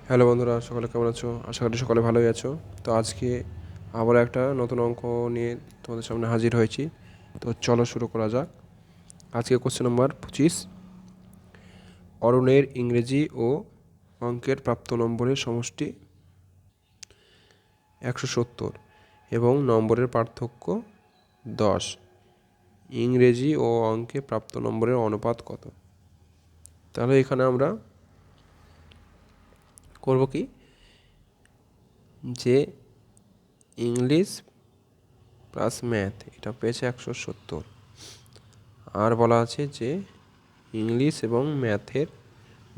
Hello বন্ধুরা, সকলে কেমন আছো? আশা করি সকলে ভালোই আছো। তো আজকে আবার একটা নতুন অঙ্ক নিয়ে তোমাদের সামনে হাজির হয়েছি। তো চলো শুরু করা যাক। আজকে কোশ্চেন নম্বর 25। অরুণের ইংরেজি ও অঙ্কের প্রাপ্ত নম্বরের সমষ্টি 170 এবং নম্বরের পার্থক্য 10। ইংরেজি ও অঙ্কে প্রাপ্ত নম্বরের অনুপাত কত? তাহলে এখানে আমরা করব কি, যে ইংলিশ প্লাস ম্যাথ এটা পেয়েছে 170, আর বলা আছে যে ইংলিশ এবং ম্যাথের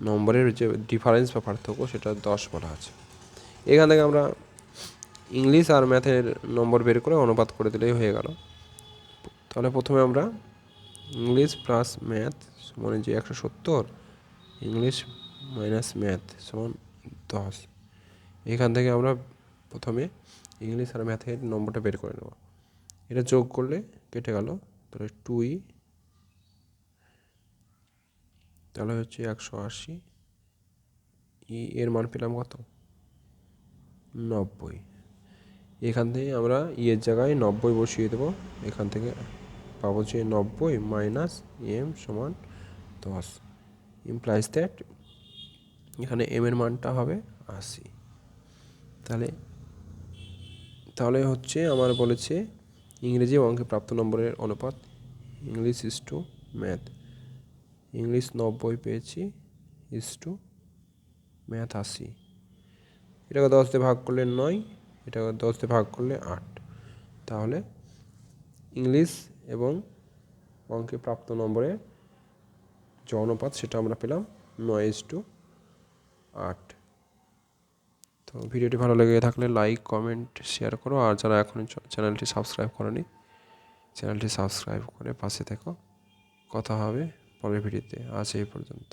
নম্বরের যে ডিফারেন্স বা পার্থক্য সেটা 10 বলা আছে। এখান থেকে আমরা ইংলিশ আর ম্যাথের নম্বর বের করে অনুপাত করে দিলেই হয়ে গেল। তাহলে প্রথমে আমরা ইংলিশ প্লাস ম্যাথ সমান যে 170, ইংলিশ মাইনাস ম্যাথ সমান 10। এখান থেকে আমরা প্রথমে ইংলিশ আর ম্যাথের নম্বরটা বের করে নেব। এটা যোগ করলে কেটে গেল, তাহলে 2 তাহলে হচ্ছে 180। এর মান পেলাম কত? 90। এখান থেকে আমরা এর জায়গায় 90 বসিয়ে দেবো। এখান থেকে পাবো যে 90 মাইনাস এম সমান 10 ইমপ্লাইজ দ্যাট এখানে এম এর মানটা হবে 80। তাহলে তাহলে হচ্ছে আমার বলেছে ইংরেজি অঙ্কে প্রাপ্ত নম্বরের অনুপাত English is to math. English 90 পেয়েছি ইস টু ম্যাথ 80। এটাকে 10 দিয়ে ভাগ করলে 9, এটাকে 10 দিয়ে ভাগ করলে 8। তাহলে ইংলিশ এবং অঙ্কে প্রাপ্ত নম্বরের যে অনুপাত সেটা আমরা পেলাম 9:8। তো ভিডিওটি ভালো লেগে থাকলে লাইক, কমেন্ট, শেয়ার করো। আর যারা এখনও চ্যানেলটি সাবস্ক্রাইব করেনি, চ্যানেলটি সাবস্ক্রাইব করে পাশে থেকো। কথা হবে পরের ভিডিওতে। আজ এই পর্যন্ত।